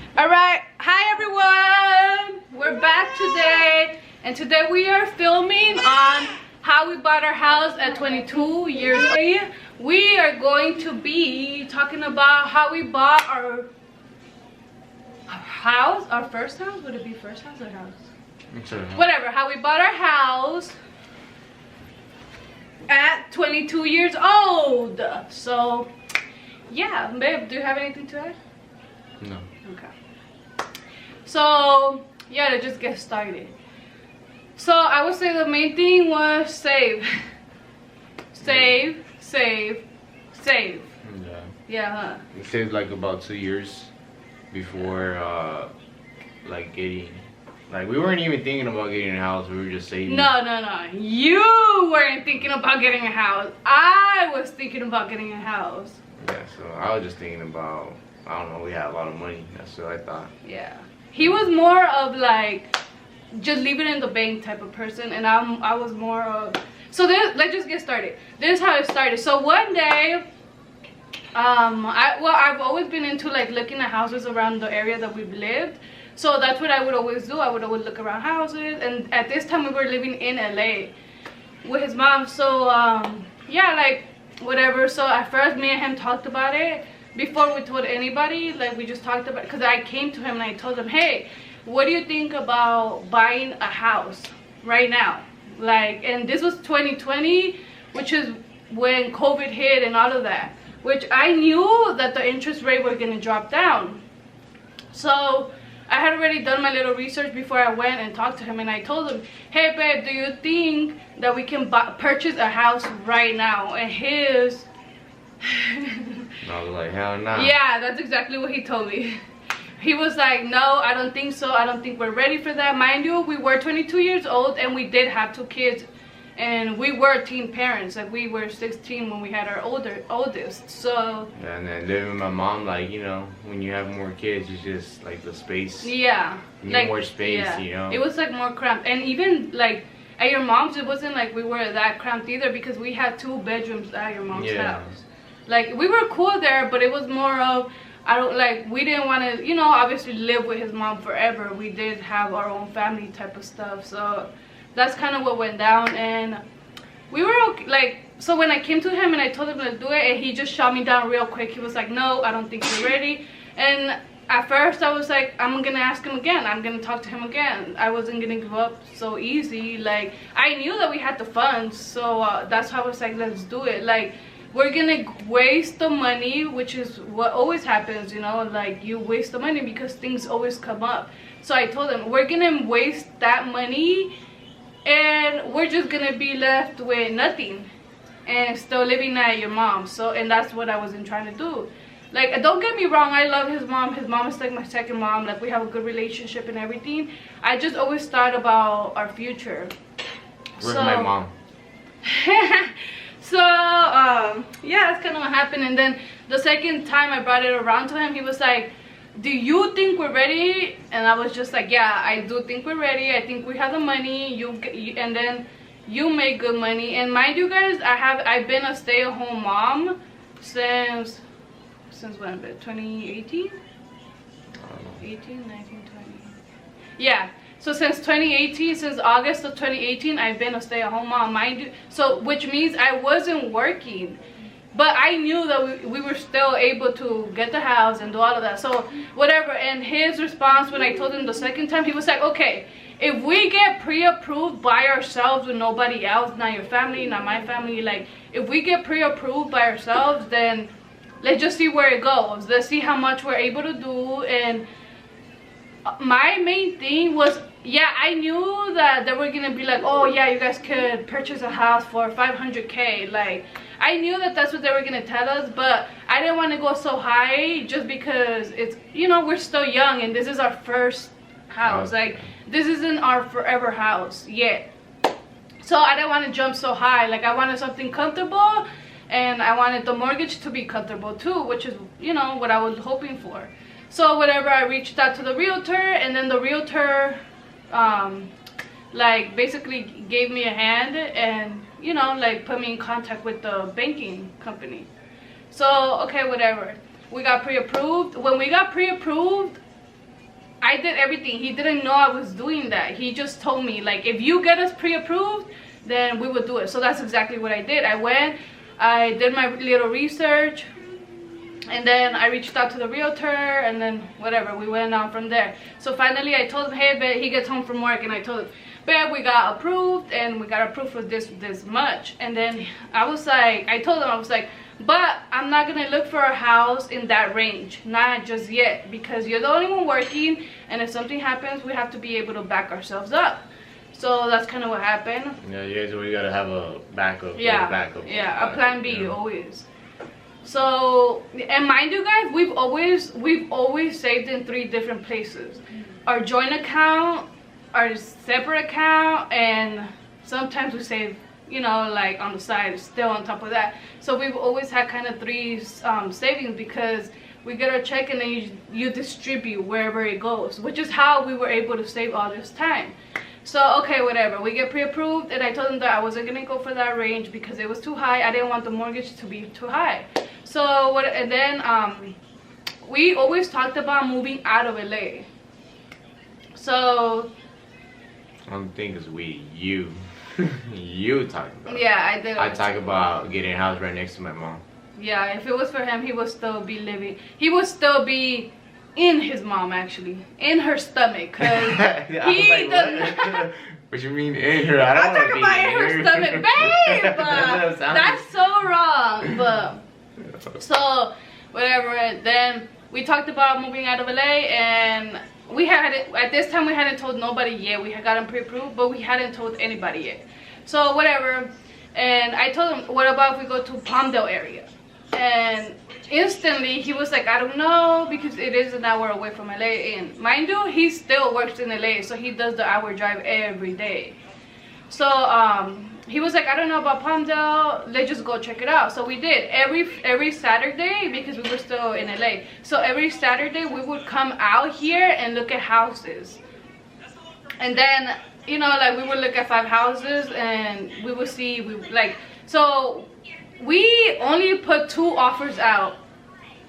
Alright, hi everyone! We're back today, and today we are filming on how we bought our house at 22 years old. We are going to be talking about how we bought our house, our first house. Would it be first house or house? Whatever, how we bought our house at 22 years old. So yeah, babe, do you have anything to add? No. Okay. So yeah, to just get started. So I would say the main thing was save. Save. Yeah. Yeah, huh? It saved like about 2 years before like getting, like we weren't even thinking about getting a house. We were just saving. No. You weren't thinking about getting a house. I was thinking about getting a house. Yeah, so I was just thinking about, I don't know, we had a lot of money. That's what I thought. Yeah. He was more of like just leave it in the bank type of person, and I was more of, so let's just get started. This is how it started. So one day, I've always been into like looking at houses around the area that we've lived. So that's what I would always do. I would always look around houses, and at this time we were living in LA with his mom. So yeah, like whatever. So at first me and him talked about it before we told anybody. Like we just talked about, because I came to him and I told him, hey, what do you think about buying a house right now? Like, and this was 2020, which is when COVID hit and all of that, which I knew that the interest rate was going to drop down. So I had already done my little research before I went and talked to him, and I told him, hey babe, do you think that we can purchase a house right now? And his I was like, hell no. Yeah, that's exactly what he told me. He was like, no, I don't think so. I don't think we're ready for that. Mind you, we were 22 years old and we did have 2 kids, and we were teen parents. Like we were 16 when we had our oldest. So yeah, and then living with my mom, like, you know, when you have more kids, it's just like the space. Yeah, you like need more space, yeah. you know. It was like more cramped, and even like at your mom's, it wasn't like we were that cramped either, because we had 2 bedrooms at your mom's house. Like we were cool there, but it was more of, we didn't want to, you know, obviously live with his mom forever. We did have our own family type of stuff. So that's kind of what went down, and we were okay. Like, so when I came to him and I told him let's do it, and he just shot me down real quick. He was like, no, I don't think you're ready. And at first I was like, I'm gonna ask him again, I'm gonna talk to him again. I wasn't gonna give up so easy. Like I knew that we had the funds, so that's how I was like, let's do it. Like, we're gonna waste the money, which is what always happens, you know, like you waste the money because things always come up. So I told him, we're gonna waste that money and we're just gonna be left with nothing and still living at your mom. So, and that's what I wasn't trying to do. Like, don't get me wrong, I love his mom. His mom is like my second mom. Like, we have a good relationship and everything. I just always thought about our future. Where's my mom? So yeah, that's kind of what happened. And then the second time I brought it around to him, he was like, do you think we're ready? And I was just like, yeah, I do think we're ready. I think we have the money. And then you make good money. And mind you guys, I've been a stay-at-home mom since when? 2018? 18, 19, 20. Yeah. So since 2018, since August of 2018, I've been a stay-at-home mom, mind you. So, which means I wasn't working. But I knew that we were still able to get the house and do all of that. So, whatever. And his response when I told him the second time, he was like, okay, if we get pre-approved by ourselves with nobody else, not your family, not my family, like, if we get pre-approved by ourselves, then let's just see where it goes. Let's see how much we're able to do. And my main thing was, yeah, I knew that they were gonna be like, oh yeah, you guys could purchase a house for 500K. Like, I knew that that's what they were gonna tell us, but I didn't want to go so high just because it's, you know, we're still young and this is our first house. Like, this isn't our forever house yet. So I didn't want to jump so high. Like, I wanted something comfortable, and I wanted the mortgage to be comfortable too, which is, you know, what I was hoping for. So whatever, I reached out to the realtor, and then the realtor like basically gave me a hand and, you know, like put me in contact with the banking company. So okay, whatever, we got pre-approved. When we got pre-approved, I did everything. He didn't know I was doing that. He just told me, like, if you get us pre-approved, then we would do it. So that's exactly what I did. I went, I did my little research, and then I reached out to the realtor, and then whatever, we went on from there. So finally I told him, hey, babe, he gets home from work, and I told him, babe, we got approved, and we got approved for this much. And then I was like, I told him, I was like, but I'm not gonna look for a house in that range, not just yet, because you're the only one working, and if something happens, we have to be able to back ourselves up. So that's kind of what happened. Yeah, you guys always gotta have a backup. Yeah, a plan B, always. So, and mind you guys, we've always saved in 3 different places: our joint account, our separate account, and sometimes we save, you know, like on the side, still on top of that. So we've always had kind of 3 savings, because we get our check and then you distribute wherever it goes, which is how we were able to save all this time. So okay, whatever, we get pre-approved, and I told them that I wasn't gonna go for that range because it was too high. I didn't want the mortgage to be too high. So what, and then we always talked about moving out of LA. So I don't think it's you talking about it. Yeah, I did. I talk about getting a house right next to my mom. Yeah, if it was for him, he would still be living. He would still be in his mom, actually, in her stomach, cause he does. What you mean in her? I I'm talking about in her stomach, babe. That's so wrong. But so whatever. Then we talked about moving out of LA, and we had at this time we hadn't told nobody yet. We had gotten pre-approved, but we hadn't told anybody yet. So whatever. And I told him, what about if we go to Palmdale area? And instantly he was like, I don't know, because it is an hour away from LA. And mind you, he still works in LA, so he does the hour drive every day. So he was like, I don't know about Palmdale, let's just go check it out. So we did every Saturday, because we were still in LA. So every Saturday we would come out here and look at houses. And then, you know, like, we would look at 5 houses, and we would see, so we only put 2 offers out.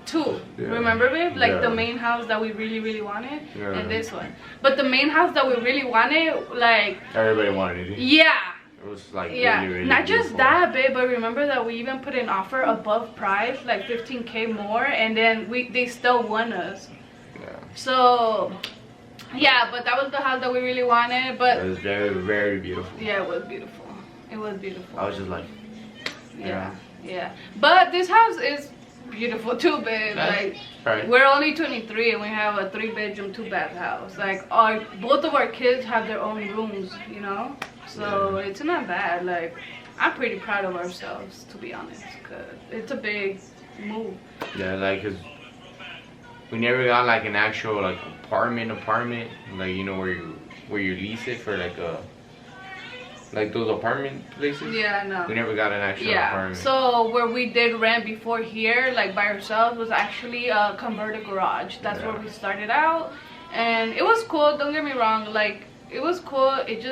2, yeah. Remember, babe? Like, yeah. The main house that we really wanted, yeah. And this one. But the main house that we really wanted, like, everybody wanted it. Yeah. It was like, yeah, really not beautiful. Just that, babe, but remember that we even put an offer above price, like 15K more, and then they still won us. Yeah. So yeah, but that was the house that we really wanted. But it was very beautiful. Yeah, it was beautiful. It was beautiful. I was just like, yeah. But this house is beautiful too, babe. Like, right. We're only 23 and we have a 3-bedroom, 2-bath house. Like, both of our kids have their own rooms, you know. So yeah. It's not bad. Like, I'm pretty proud of ourselves, to be honest, because it's a big move. Yeah, like, 'cause we never got like an actual like apartment, like, you know, where you lease it for like those apartment places. Yeah, no. We never got an actual apartment. So where we did rent before here, like by ourselves, was actually a converted garage. That's where we started out, and it was cool. Don't get me wrong, like, it was cool. It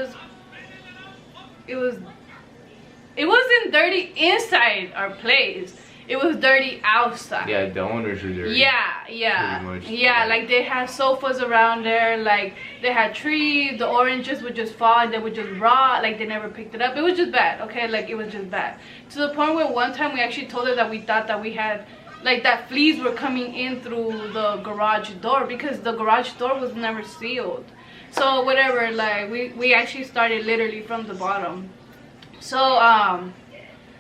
wasn't dirty inside our place. It was dirty outside. Yeah, the owners were dirty. Yeah, like they had sofas around there, like they had trees, the oranges would just fall and they would just rot, like they never picked it up. It was just bad, okay? Like, it was just bad. To the point where one time we actually told her that we thought that we had, like, that fleas were coming in through the garage door, because the garage door was never sealed. So whatever, like, we actually started literally from the bottom. So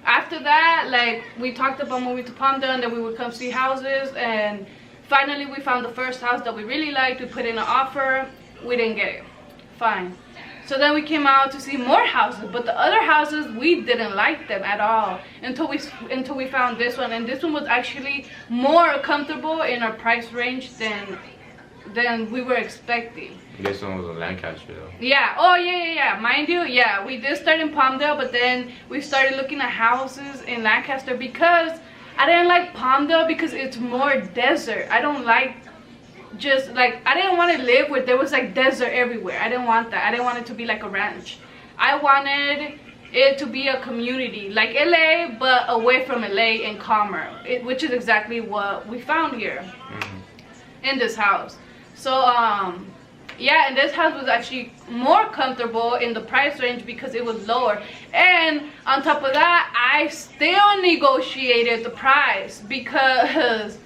after that, like, we talked about moving to Palmdale, and then we would come see houses, and finally we found the first house that we really liked. We put in an offer. We didn't get it. Fine. So then we came out to see more houses, but the other houses, we didn't like them at all until we found this one. And this one was actually more comfortable in our price range than we were expecting. This one was in Lancaster though. Yeah. Oh yeah. Mind you, yeah, we did start in Palmdale, but then we started looking at houses in Lancaster, because I didn't like Palmdale because it's more desert. I don't like, just like, I didn't want to live where there was like desert everywhere. I didn't want that. I didn't want it to be like a ranch. I wanted it to be a community like LA, but away from LA and calmer, which is exactly what we found here in this house. So Yeah, and this house was actually more comfortable in the price range because it was lower. And on top of that, I still negotiated the price because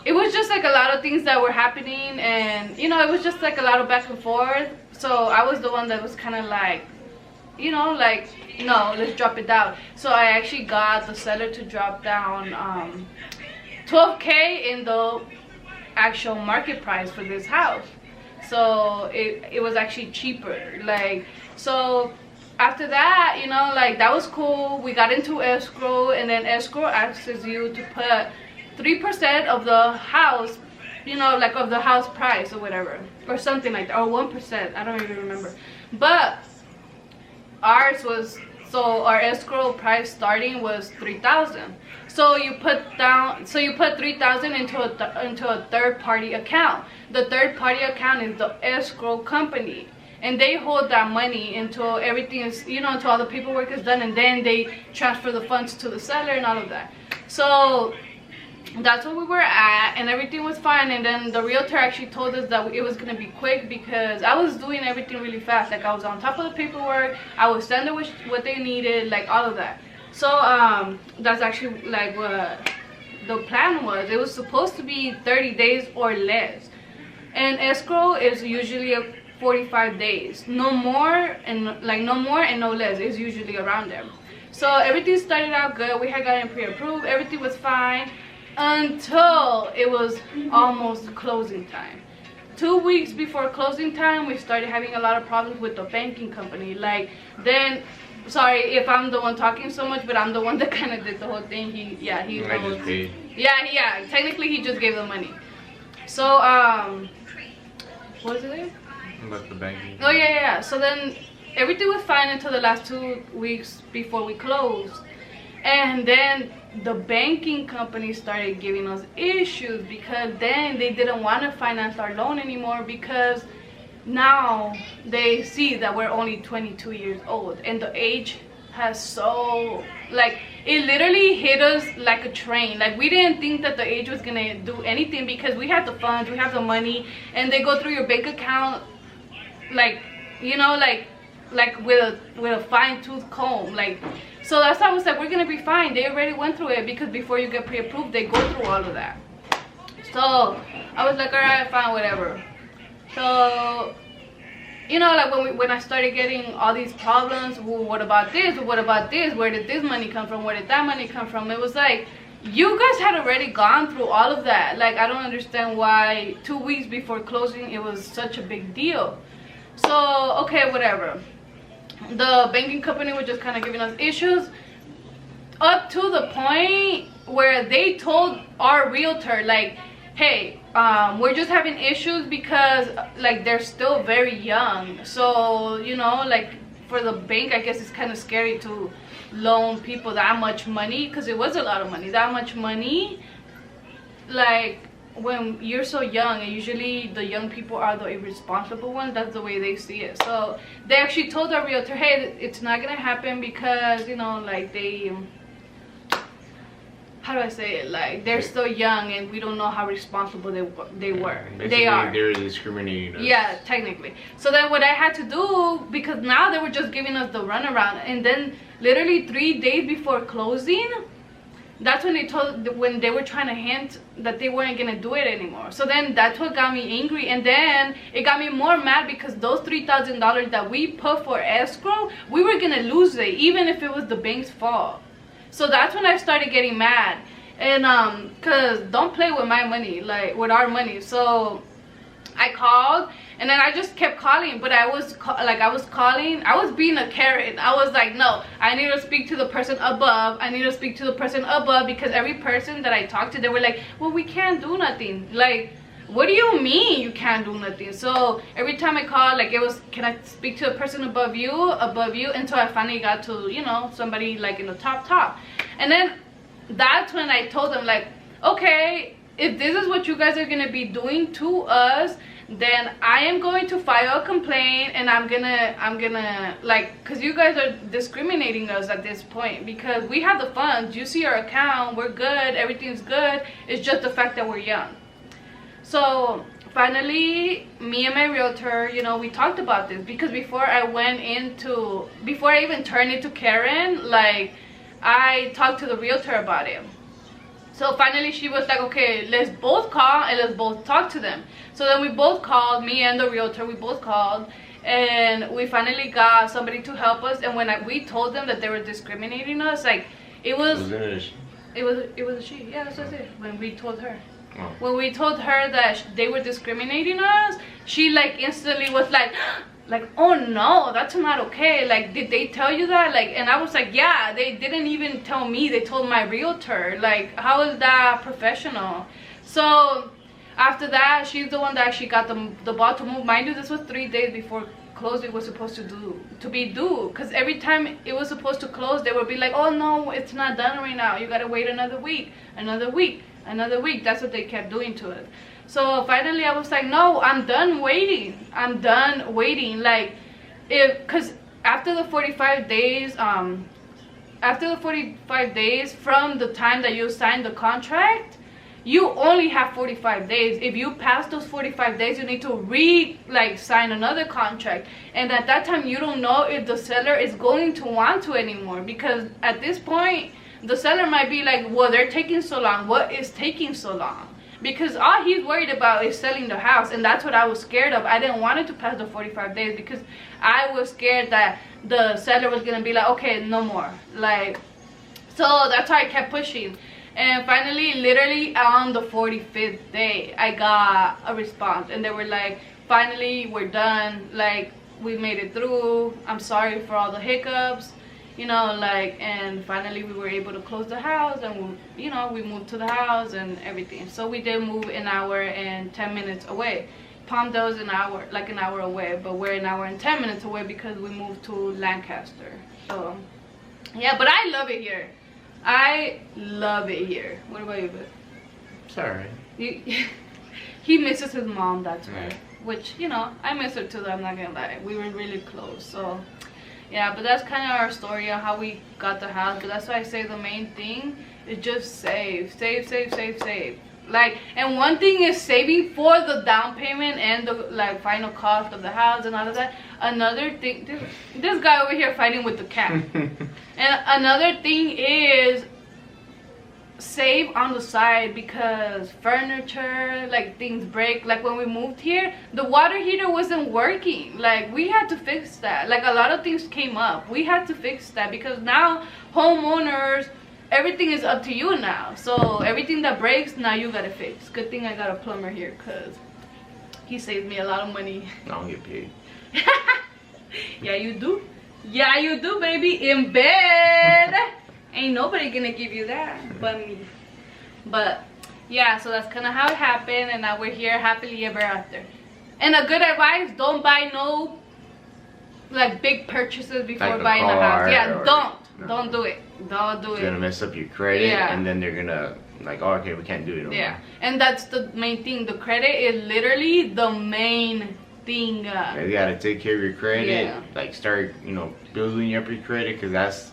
it was just like a lot of things that were happening, and you know, it was just like a lot of back and forth. So I was the one that was kind of like, you know, like, no, let's drop it down. So I actually got the seller to drop down $12K in the actual market price for this house. So it was actually cheaper. Like, so after that, you know, like, that was cool. We got into escrow, and then escrow asks you to put 3% of the house, you know, like of the house price or whatever, or something like that, or 1%. I don't even remember. But ours was, so our escrow price starting was $3,000. So you put 3,000 into a third party account. The third party account is the escrow company, and they hold that money until everything is, you know, until all the paperwork is done, and then they transfer the funds to the seller and all of that. So that's where we were at, and everything was fine. And then the realtor actually told us that it was gonna be quick because I was doing everything really fast. Like, I was on top of the paperwork, I was sending what they needed, like all of that. So that's actually like what the plan was. It was supposed to be 30 days or less, and escrow is usually 45 days, no more and no less. It's usually around there. So everything started out good. We had gotten pre-approved, everything was fine, until it was almost closing time. 2 weeks before closing time, we started having a lot of problems with the banking company. Like, then, sorry if I'm the one talking so much, but I'm the one that kind of did the whole thing. Technically he just gave the money. So what was it? About the banking. Oh yeah. So then everything was fine until the last 2 weeks before we closed, and then the banking company started giving us issues because then they didn't want to finance our loan anymore, because now they see that we're only 22 years old, and the age has so, like, it literally hit us like a train. Like, we didn't think that the age was gonna do anything because we have the funds, we have the money, and they go through your bank account, like, you know, like with a fine-tooth comb. Like, so that's why I was like, we're gonna be fine. They already went through it, because before you get pre-approved, they go through all of that. So I was like, all right, fine, whatever. So, you know, like, when I started getting all these problems, well, what about this? What about this? Where did this money come from? Where did that money come from? It was like, you guys had already gone through all of that. Like, I don't understand why 2 weeks before closing it was such a big deal. So, okay, whatever. The banking company was just kind of giving us issues, up to the point where they told our realtor, like, hey, we're just having issues because, like, they're still very young. So, you know, like, for the bank, I guess it's kind of scary to loan people that much money, because it was a lot of money. That much money, like, when you're so young, and usually the young people are the irresponsible ones. That's the way they see it. So they actually told our realtor, hey, it's not gonna happen because, you know, like, they, how do I say it, like, they're still young and we don't know how responsible they were. They are. They're discriminating us. Yeah, technically. So then what I had to do, because now they were just giving us the runaround, and then literally 3 days before closing, that's when when they were trying to hint that they weren't gonna do it anymore. So then that's what got me angry, and then it got me more mad because those $3,000 that we put for escrow, we were gonna lose it even if it was the bank's fault. So that's when I started getting mad, and cause don't play with my money, like, with our money. So I called, and then I just kept calling, but I was calling, I was being a Karen. I was like, no, I need to speak to the person above. I need to speak to the person above, because every person that I talked to, they were like, well, we can't do nothing. Like, what do you mean you can't do nothing? So every time I called, like, it was, can I speak to a person above you, until I finally got to, you know, somebody like in the top. And then that's when I told them, like, okay, if this is what you guys are gonna be doing to us, then I am going to file a complaint, and I'm gonna like, because you guys are discriminating us at this point, because we have the funds, you see our account, we're good, everything's good, it's just the fact that we're young. So finally, me and my realtor, you know, we talked about this, because before I even turned into Karen, like, I talked to the realtor about it. So finally she was like, okay, let's both call and let's both talk to them. So then we both called, me and the realtor, we both called, and we finally got somebody to help us. And when we told them that they were discriminating us, like, it was a she. Yeah, that's what I said. When we told her. Oh. When we told her that they were discriminating us, she like instantly was like, oh no, that's not okay. Like, did they tell you that? Like, and I was like, yeah, they didn't even tell me, they told my realtor. Like, how is that professional? So after that, she's the one that actually got the ball to move. Mind you, this was 3 days before closing was supposed to be due, because every time it was supposed to close, they would be like, oh no, it's not done right now, you gotta wait another week. That's what they kept doing to us. So finally I was like, no, I'm done waiting. Like, because after the 45 days from the time that you signed the contract, you only have 45 days. If you pass those 45 days, you need to sign another contract. And at that time, you don't know if the seller is going to want to anymore, because at this point, the seller might be like, well, they're taking so long. What is taking so long? Because all he's worried about is selling the house, and that's what I was scared of. I didn't want it to pass the 45 days because I was scared that the seller was gonna be like, okay, no more. Like, so that's why I kept pushing. And finally, literally on the 45th day, I got a response, and they were like, finally, we're done. Like, we made it through. I'm sorry for all the hiccups. You know, like, and finally we were able to close the house, and we moved to the house and everything. So we did move an hour and 10 minutes away. Palmdale is an hour away, but we're an hour and 10 minutes away because we moved to Lancaster. So yeah, but I love it here. I love it here. What about you, Beth? It's alright. He misses his mom, that's right. Which, I miss her too, I'm not gonna lie. We were really close, so yeah, but that's kind of our story on how we got the house. But that's why I say the main thing is just save. Like, and one thing is saving for the down payment and the final cost of the house and all of that. Another thing, this guy over here fighting with the cat. And another thing is save on the side, because furniture, like, things break. Like, when we moved here, the water heater wasn't working. Like, we had to fix that. Like, a lot of things came up, we had to fix that, because now homeowners, everything is up to you now. So everything that breaks, now you gotta fix. Good thing I got a plumber here, because he saved me a lot of money. I don't get paid. Yeah, you do, baby. In bed. Ain't nobody gonna give you that but me. But yeah, so that's kind of how it happened, and now we're here happily ever after. And a good advice, don't buy no big purchases before buying a house. Yeah, don't do it. Don't do it. It's gonna mess up your credit, and then they're gonna oh, okay, we can't do it anymore. Yeah, and that's the main thing. The credit is literally the main thing. You gotta take care of your credit. Like, start building up your credit, because that's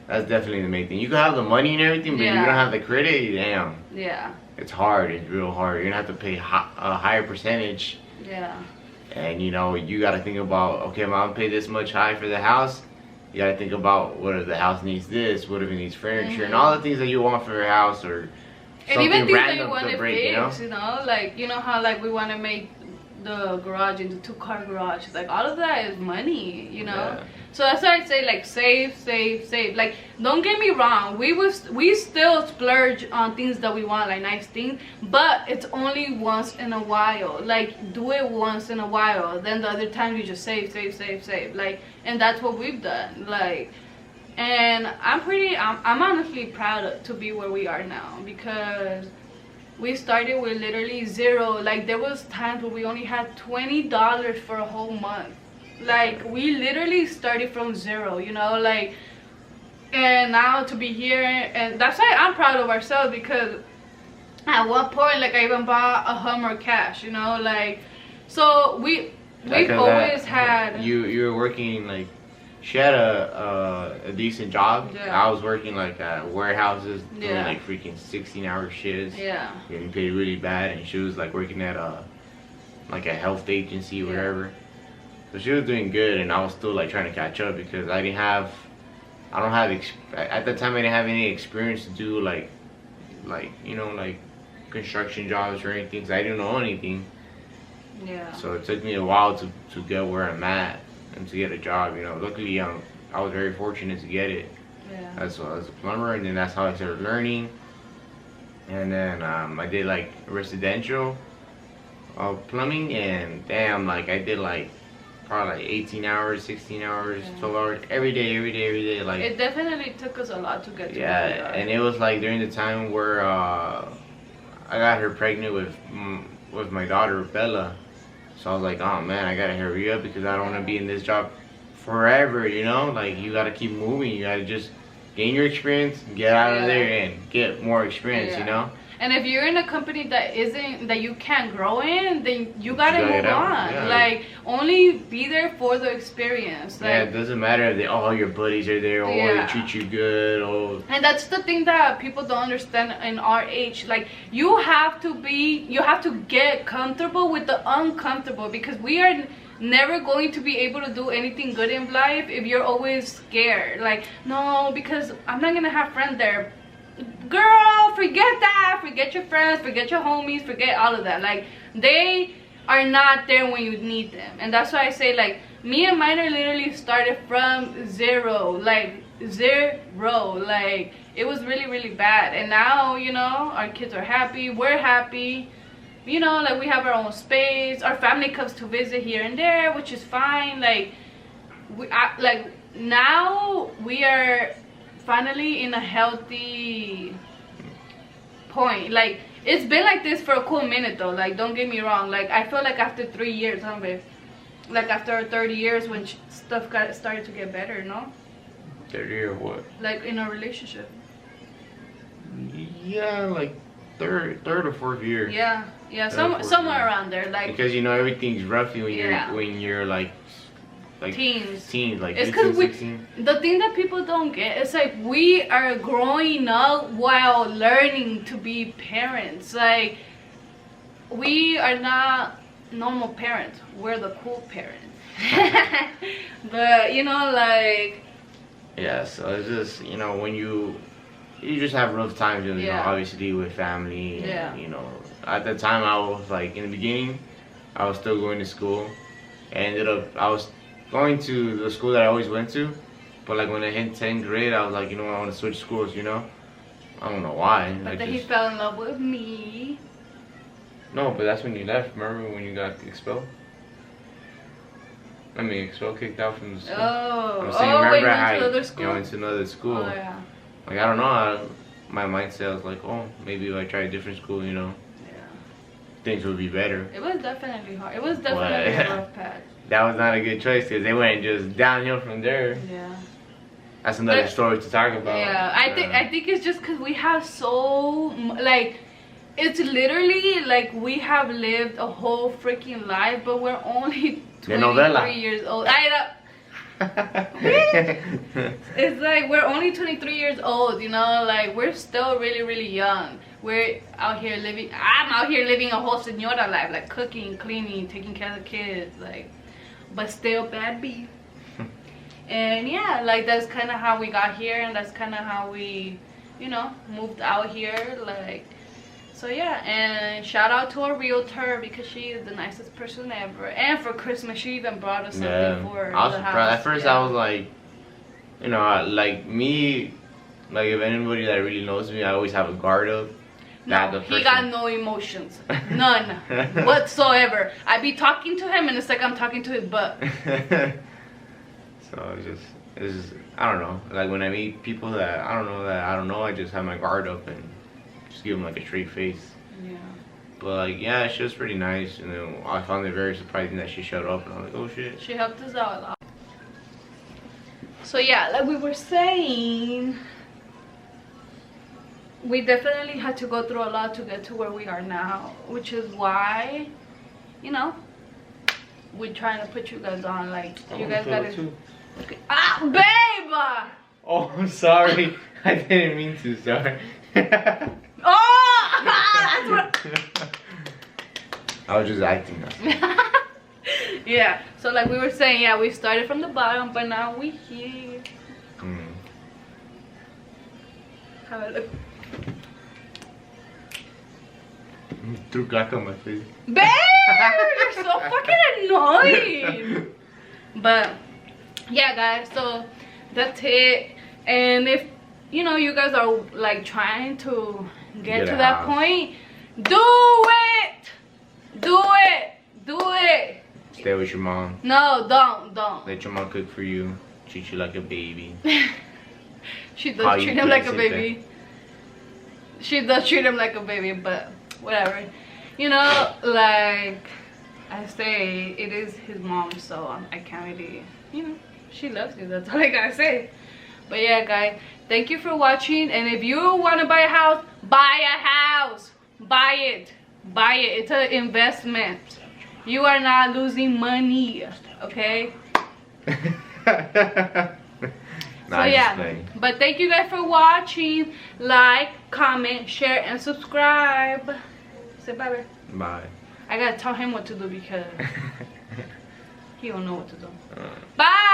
definitely the main thing. You can have the money and everything, but if you don't have the credit, damn. Yeah. It's hard. It's real hard. You're gonna have to pay a higher percentage. Yeah. And you gotta think about, okay, I'm gonna pay this much high for the house. You gotta think about, what if the house needs this? What if it needs furniture? And all the things that you want for your house, or something random that you want to fix, like, how we want to make the garage into 2-car garage. Like, all of that is money, Yeah. So that's why I say, save. Like, don't get me wrong, we still splurge on things that we want, like nice things, but it's only once in a while. Like, do it once in a while, then the other time you just save. Like, and that's what we've done. Like, and I'm honestly proud to be where we are now, because we started with literally zero. Like, there was times where we only had $20 for a whole month. Like, we literally started from zero, like, and now to be here, and that's why I'm proud of ourselves, because at one point, like, I even bought a Hummer cash, like, so we've always had. You were working, like, she had a decent job. I was working at warehouses, doing freaking 16-hour shifts. Getting paid really bad, and she was working at like a health agency or whatever. So she was doing good, and I was still like trying to catch up because I don't have at the time I didn't have any experience to do like you know, like construction jobs or anything, because I didn't know anything. Yeah. So it took me a while to get where I'm at and to get a job. You know, luckily I was very fortunate to get it. Yeah. As a plumber, and then that's how I started learning. And then I did like residential plumbing, and damn, like I did like probably like 18 hours, 16 hours, 12 hours every day. Like it definitely took us a lot to get to yeah, where we are. and it was like during the time where I got her pregnant with my daughter Bella. So I was like, oh man, I gotta hurry up because I don't want to be in this job forever, you know? Like, you gotta keep moving. You gotta just gain your experience, get out of there, and get more experience, you know? And if you're in a company that you can't grow in, then you gotta move on. Yeah. Like, only be there for the experience. Like, yeah, it doesn't matter if all your buddies are there or they treat you good. Or... And that's the thing that people don't understand in our age. Like, you have to get comfortable with the uncomfortable, because we are never going to be able to do anything good in life if you're always scared. Like, no, because I'm not gonna have friends there. Girl, forget that. Forget your friends, forget your homies, forget all of that. Like, they are not there when you need them. And that's why I say, like, me and Minor literally started from zero. Like, it was really, really bad. And now, you know, our kids are happy, we're happy, you know, like, we have our own space. Our family comes to visit here and there, which is fine. Like, now we are finally in a healthy point. Like, it's been like this for a cool minute though. Like, don't get me wrong. Like, I feel like after 3 years, huh, babe? Like, after 30 years when stuff started to get better, no? 30 year what? Like, in a relationship. Yeah, like third or fourth year. Yeah, somewhere around there. Like, because you know everything's roughy when you're like teens, like it's 15, 16. The thing that people don't get is, like, we are growing up while learning to be parents. Like, we are not normal parents, we're the cool parents. But, you know, like, yeah, so it's just, you know, when you just have rough times, you know, obviously with family, and, you know, at the time I was like, in the beginning I was still going to school. I was going to the school that I always went to, but like when I hit 10th grade, I was like, you know, I want to switch schools, you know? I don't know why. But then he fell in love with me. No, but that's when you left. Remember when you got expelled? I mean, expelled, kicked out from the school. I'm saying, remember you went to another school? I went to another school. Oh, yeah. Like, I don't know, my mindset was like, oh, maybe if I try a different school, you know, things would be better. It was definitely hard. It was definitely a rough patch. That was not a good choice because they went just downhill from there. Yeah. That's another story to talk about. Yeah, I think it's just because we have so, like, it's literally like we have lived a whole freaking life, but we're only 23 years old. It's like we're only 23 years old, you know, like, we're still really, really young. I'm out here living a whole señora life, like cooking, cleaning, taking care of the kids, like, but still bad beef. And yeah, like, that's kind of how we got here, and that's kind of how we, you know, moved out here. Like, so yeah, and shout out to our realtor, because she is the nicest person ever. And for Christmas, she even brought us something for I was the surprised. house. At first, I was like, you know, like me, like, if anybody that really knows me, I always have a guard up. No, he got no emotions, none whatsoever. I be talking to him, and it's like I'm talking to his butt. So it's just, I don't know. Like, when I meet people that I don't know, I just have my guard up and just give them like a straight face. Yeah. But like, yeah, she was pretty nice, and then I found it very surprising that she showed up, and I was like, oh shit. She helped us out a lot. So yeah, like we were saying, we definitely had to go through a lot to get to where we are now, which is why, you know, we're trying to put you guys on, like, you guys gotta. Okay. Ah, babe! Oh, I'm sorry. I didn't mean to. Sorry. Oh, that's what. I was just acting up. Yeah, so like we were saying, yeah, we started from the bottom, but now we here. Have a look. Threw crack on my face. Babe, you're so fucking annoying. But yeah, guys, so that's it. And if you know you guys are like trying to get to that point, do it. Stay with your mom. No, don't. Let your mom cook for you. Treat you like a baby. She does treat him like a baby. She does treat him like a baby, but whatever. You know, like I say, it is his mom, so I can't really, you know, she loves you. That's all I gotta say. But yeah, guys, thank you for watching. And if you want to buy a house, buy a house. Buy it. It's an investment. You are not losing money, okay? So yeah, but thank you guys for watching. Like, comment, share, and subscribe. Say bye. Bye. I gotta tell him what to do because he don't know what to do. Bye.